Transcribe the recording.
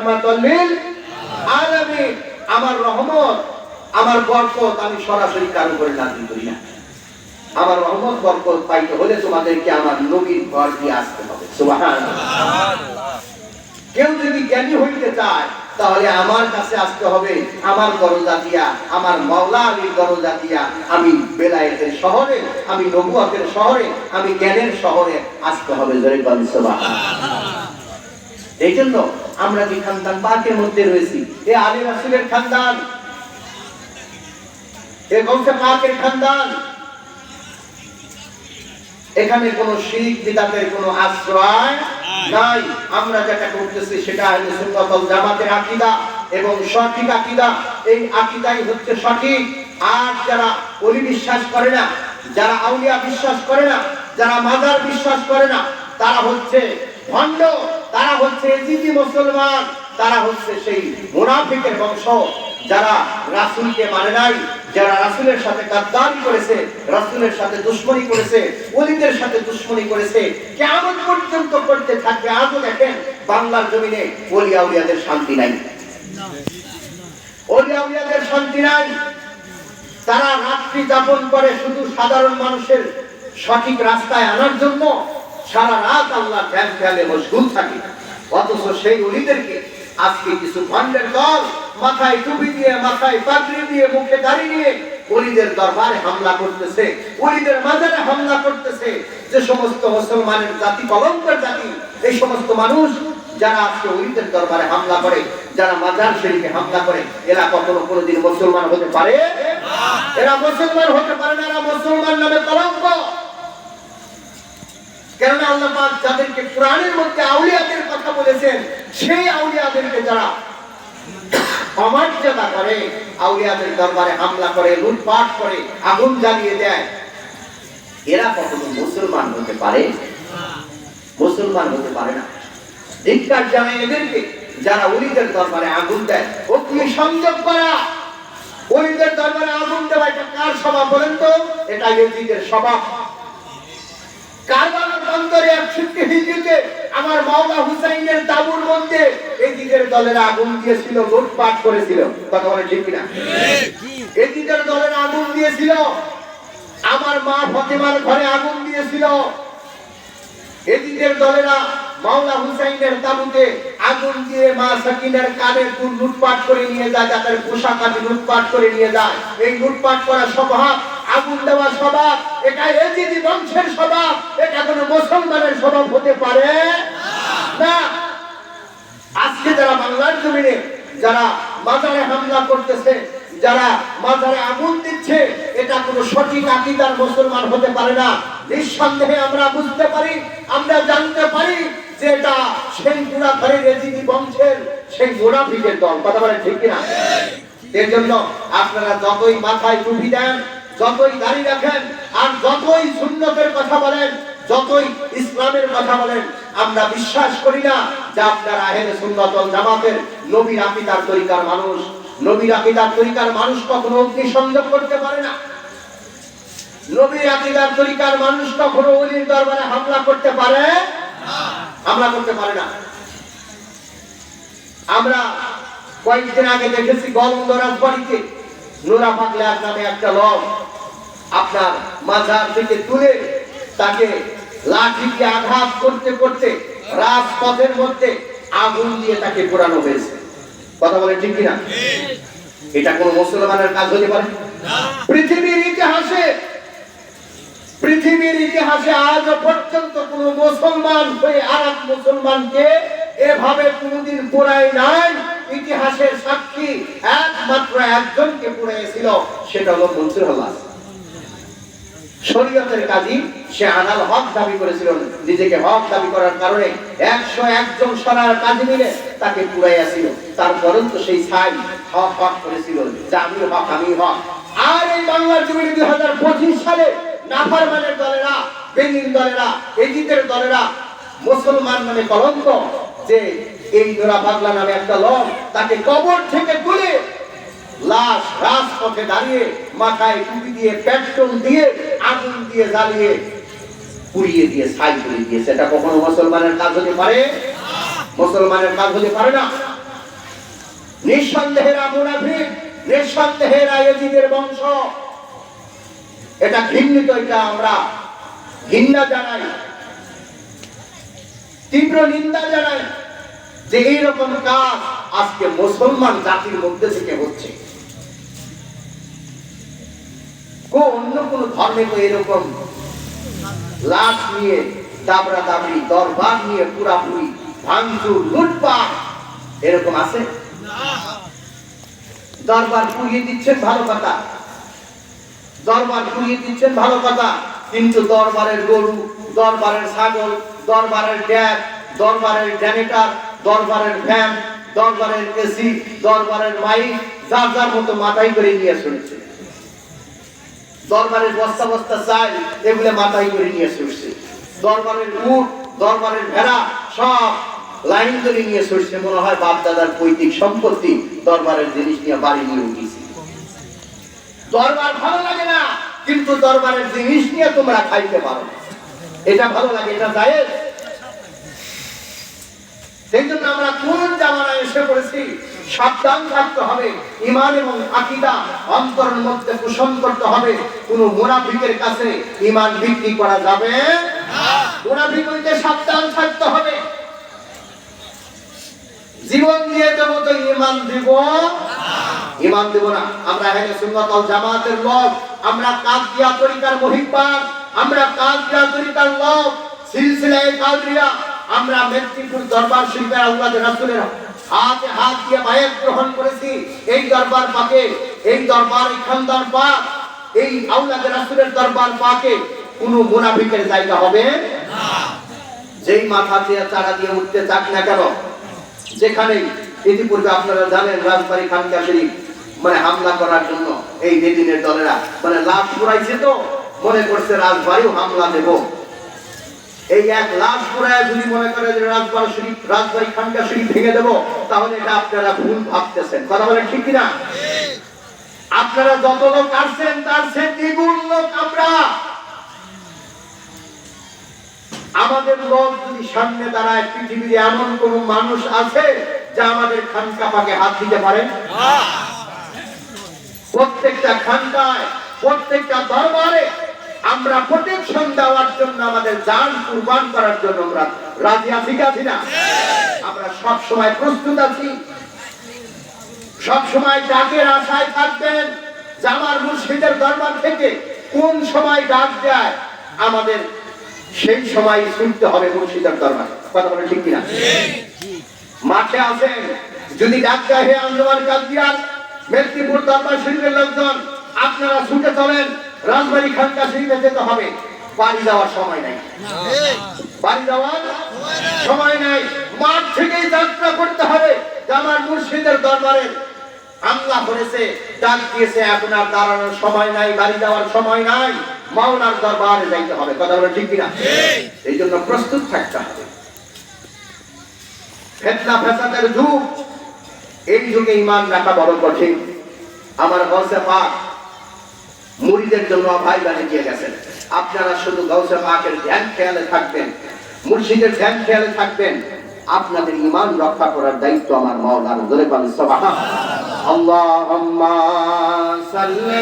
রাহমাতাল লিল আলামিন। আমার রহমত, আমার বরকত আমি সরাসরি কারো করে নাযিল করি না। আমার রহমত বরকত পাইতে হলে তোমাদেরকে আমার নবীর ঘর দিয়ে আসতে হবে। সুবহানাল্লাহ। কেউ যদি জ্ঞানী হইতে চায় তাহলে আমার কাছে আসতে হবে, আমার দরজা দিয়া, আমার মাওলা আলীর দরজা দিয়া। আমি বেলায়েতের শহরে, আমি নবুয়তের শহরে, আমি জ্ঞানের শহরে আসতে হবে। জোরে বলেন সুবহানাল্লাহ। এই জন্য আমরা যে খানদান পাকের মধ্যে রয়েছি, এ আলী রাসূলের খানদান, এ গৌসে পাকের খানদান, এখানে কোন শিরক বিদআতের কোন আশ্রয় নাই। আমরা যেটা করতেছি সেটা আহলে সুন্নাত ওয়াল জামাতের আকীদা এবং সঠিক আকীদা। এই আকীদাই হচ্ছে সঠিক। আর যারা ওলি বিশ্বাস করে না, যারা আউলিয়া বিশ্বাস করে না, যারা মাজার বিশ্বাস করে না, তারা হচ্ছে ভণ্ড, তারা হচ্ছে এজিদি মুসলমান, তারা হচ্ছে সেই মুনাফিকের বংশ, যারা রাসূলকে মানে নাই, যারা রাসূলের সাথে গাদ্দারি করেছে, রাসূলের সাথে দুশমনি করেছে, ওলিদের সাথে দুশমনি করেছে, কিয়ামত পর্যন্ত করতে থাকবে। আজও দেখেন বাংলার জমিনে ওলি আউলিয়াদের শান্তি নাই, ওলি আউলিয়াদের শান্তি নাই। তারা রাত্রি যাপন করে শুধু সাধারণ মানুষের সঠিক রাস্তায় আনার জন্য, সারা রাত আল্লাহর ধ্যান খেয়ালে মশগুল থাকে। অথচ সেই ওলিদেরকে আজকে কিছু ভণ্ডের দল মাথায় টুপি দিয়ে, মাথায় পাগড়ি দিয়ে, মুখে দাড়ি নিয়ে ওলিদের দরবারে হামলা করতেছে, ওলিদের মাজারে হামলা করতেছে। যে সমস্ত মুসলমানের জাতি কলঙ্কের জাতি, এই সমস্ত মানুষ যারা আজকে ওলিদের দরবারে হামলা করে, যারা মাজার শরীফে হামলা করে, এরা কখনো কোনোদিন মুসলমান হতে পারে না। এরা মুসলমান হতে পারে না, এরা মুসলমান নামে কলঙ্ক। কেননা আল্লাহ পাক যাদেরকে কোরআনের মধ্যে আউলিয়াদের কথা বলেছেন, সেই আউলিয়াদেরকে যারা অমর্যাদা করে, আউলিয়াদের দরবারে হামলা করে, লুটপাট করে, আগুন জ্বালিয়ে দেয়, এরা কখনো মুসলমান হতে পারে না, মুসলমান হতে পারে না। ধিক্কার জানাই এদেরকে যারা ওলিদের দরবারে আগুন দেয়। অগ্নি সংযোগ করা, ওলিদের দরবারে আগুন দেওয়া, এটা কার স্বভাব বলেন তো? এটা ইহুদিদের স্বভাব। কারবালার বন্দরে ৬১ হিজরিতে আমার মাওলা হুসাইনের তাবুর মধ্যে এজিদের দলের আগুন দিয়েছিল, লুটপাট করেছিল। কথা বলে ঠিক কিনা? এজিদের দলের আগুন দিয়েছিল, আমার মা ফাতেমার ঘরে আগুন দিয়েছিল। এজিদের দলেরা মাওলা হুসাইনের তাবুতে আগুন দিয়ে মা সাকিনার কানের দুল লুটপাট করে নিয়ে যায়, তাদের পোশাক আদি লুটপাট করে নিয়ে যায়। এই লুটপাট করা স্বভাব, আগুন দেওয়া স্বভাব, এটা এজিদি বংশের স্বভাব। এটা কোনো মুসলমানের স্বভাব হতে পারে না। আজকে যারা বাংলার জমিনে যারা মাজারে হামলা করতেছে, যারা মাজারে আগুন দিচ্ছে, এটা কোনো সঠিক আকীদার মুসলমান হতে পারে না। নিঃসন্দেহে আমরা বুঝতে পারি, আমরা জানতে পারি যে এটা সেই গুনাহগারের এজিদি বংশের সেই মুনাফিকের দল। কথা বলেন ঠিক কিনা? এর জন্য আপনারা যতই মাথায় টুপি দেন, যতই দাড়ি রাখেন, আর যতই সুন্নতের কথা বলেন, যতই ইসলামের কথা বলেন, আমরা বিশ্বাস করি না যে আপনারা আহলে সুন্নাত ওয়াল জামাতের নবীর আকীদার তরিকার মানুষ। নবীর আকীদার তরিকার মানুষ কখনো অগ্নি সংযোগ করতে পারে না। নবীর আকীদার তরিকার মানুষ কখনো ওলির দরবারে হামলা করতে পারে না, হামলা করতে পারে না। আমরা কয়েকদিন আগে দেখেছি গোলন্দ রাজবাড়িতে নুরা পাগলা নামে একটা লোক আপনার মাজার থেকে তুলে তাকে লাঠি দিয়ে আঘাত করতে করতে রাজপথের মধ্যে আগুন দিয়ে তাকে পোড়ানো হয়েছে। কথা বলে ঠিক কিনা? এটা কোন মুসলমানের কাজ হতে পারে না। পৃথিবীর ইতিহাসে আজ পর্যন্ত কোন মুসলমান হয়ে আরেক মুসলমানকে এভাবে কোনদিন পোড়ায় নাই। ইতিহাসের সাক্ষী একমাত্র একজনকে পোড়াইছিল, সেটা হলো মনসুর আল্লাহ। শরীয়তের কাজী সে আনাল হক দাবি করেছিল, নিজেকে হক দাবি করার কারণে ১০১ জন সরার কাজী মিলে তাকে পুরাইয়াছিল। তারপরেও তো সেই ছাই হক হক করেছিল যে আমি হক, আমি হক। আর এই বাংলার জমিনে ২০২৫ সালে নাফরমানের দলেরা, বেনির দলেরা, এজিদের দলেরা মুসলমান নামে কলঙ্ক, যে এই নুরা পাগলা নামে একটা লোক, তাকে কবর থেকে তুলে লাশ রাজপথে দাঁড়িয়ে মাথায় টুপি দিয়ে, পেট্রোল দিয়ে, আগুন দিয়ে জ্বালিয়ে পুড়িয়ে দিয়ে ছাই করে দিয়েছে। এটা কখনো মুসলমানের কাজ হতে পারে? মুসলমানের কাজ হতে পারে না। নিঃসন্দেহেরা মুনাফিক, নিঃসন্দেহেরা ইয়াজিদের বংশ। এটা ঘৃণিত, এটা আমরা ঘৃণা জানাই, তীব্র নিন্দা জানাই যে এইরকম কাজ আজকে মুসলমান জাতির মধ্যে থেকে হচ্ছে। অন্য কোন ধর্মে তো এরকম লাশ নিয়ে দাবরা দাবরি, দরবার নিয়ে পুরাপুরি ভাঙচুর, লুটপাট এরকম আছে? দরবার পুড়িয়ে দিচ্ছেন ভালো কথা, দরবার পুড়িয়ে দিচ্ছেন ভালো কথা, কিন্তু দরবারের গরু, দরবারের ছাগল, দরবারের ড্যাগ, দরবারের জেনারেটর, দরবারের ফ্যান, দরবারের এসি, দরবারের মাইক যার যার মতো মাথায় করে নিয়ে চলেছে। দরবারের বস্তা বস্তা চাল এগুলো মাথায় করে নিয়ে চলছে। দরবারের উট, দরবারের ভেড়া সব লাইন ধরে নিয়ে চলছে। মনে হয় বাপ দাদার পৈতৃক সম্পত্তি দরবারের জিনিস নিয়ে বাড়ি নিয়ে উঠেছি। দরবার ভালো লাগে না, কিন্তু দরবারের জিনিস নিয়ে তোমরা খাইতে পারো, এটা ভালো লাগে, এটা জায়েজ। সেই জন্য আমরা কোন জামানায় এসে পড়েছি, সাবধান থাকতে হবে। ঈমান এবং আকীদা অন্তরের মধ্যে পোষণ করতে হবে। কোন মুনাফিকের কাছে ঈমান বিক্রি করা যাবে না। মুনাফিক হইতে সাবধান থাকতে হবে। জীবন দিয়ে দেব তো ঈমান দিব না, ঈমান দেব না। আমরা আহলে সুন্নাত ওয়াল জামাতের লোক, আমরা কাদিয়া তরিকার মুহিব্বান, আমরা কাদিয়া তরিকার লোক, সিলসিলায়ে কাদরিয়া। আমরা মেদিনীপুর দরবার শরীফের আওলাদে রাসূলের হাতে হাত দিয়ে বায়াত গ্রহণ করেছি। এই দরবার পাকে, এই দরবার, এই খানদার পাক, এই আওলাদে রাসূলের দরবার পাকে কোনো মুনাফিকের জায়গা হবে না। যেই মাথা দিয়ে চারা দিয়ে উঠতে চাক না কেন, যেখানে ইতিপূর্বে আপনারা জানেন রাজবাড়ী খানকা শরীফ হামলা করার জন্য এই বেদিনের দলেরা লাশ পুরাইছে, তো মনে করছে রাজবাড়িও হামলা দেব। এই এক লাশ পুরায় যদি মনে করে যে রাজবাড়ী খানকা শরীফ ভেঙে দেব, তাহলে এটা আপনারা ভুল ভাবতেছেন। কথা বলেন ঠিক কিনা? আপনারা যত লোক আসছেন তার সে দ্বিগুণ লোক আমরা। আমাদের লোক যদি সামনে দাঁড়ায়, পৃথিবীর এমন কোন মানুষ আছে যা আমাদের খানকা পাকে হাত দিতে পারে? প্রত্যেকটা খানকায়, প্রত্যেকটা দরবারে আমরা প্রোটেকশন দেওয়ার জন্য, আমাদের জান কুরবান করার জন্য আমরা রাজি আছি কি না? আমরা সব সময় প্রস্তুত আছি। সব সময় ডাকের আশায় থাকবেন যে আমার মুর্শিদের দরবার থেকে কোন সময় ডাক যায়, আমাদের সেই সময় শুনতে হবে মুর্শিদের দরবার। কথা বলে ঠিক কিনা? মাঠে আছেন, যদি ডাক যায় হে আঞ্জুমান কাদিয়ার মেদিনীপুর দরবার শরীফের লোকজন, আপনারা ছুটে চলেন, রাজবাড়ী খানকা শরীফে যেতে হবে। বাড়ি যাওয়ার সময় নাই, বাড়ি যাওয়ার সময় নাই। মাঠ থেকেই যাত্রা করতে হবে যে আমার মুর্শিদের দরবারে হামলা করেছে, ডাক দিয়েছে, আপনার দাঁড়ানোর সময় নাই, বাড়ি যাওয়ার সময় নাই, মাওলার দরবারে যাইতে হবে। কথা বলে ঠিক কিনা? এই জন্য প্রস্তুত থাকতে হবে। ফিতনা ফাসাদের যুগ, এই যুগে ঈমান রাখা বড় কঠিন। আমার গাউসে পাক মুরিদের জন্য ভাই বানিয়ে গেছেন। আপনারা শুধু গাউসে পাকের ধ্যান খেয়ালে থাকবেন, মুর্শিদের ধ্যান খেয়ালে থাকবেন, আপনাদের ঈমান রক্ষা করার দায়িত্ব আমার মাওলার। জোরে বলেন সুবহানাল্লাহ। আল্লাহুম্মা সাল্লি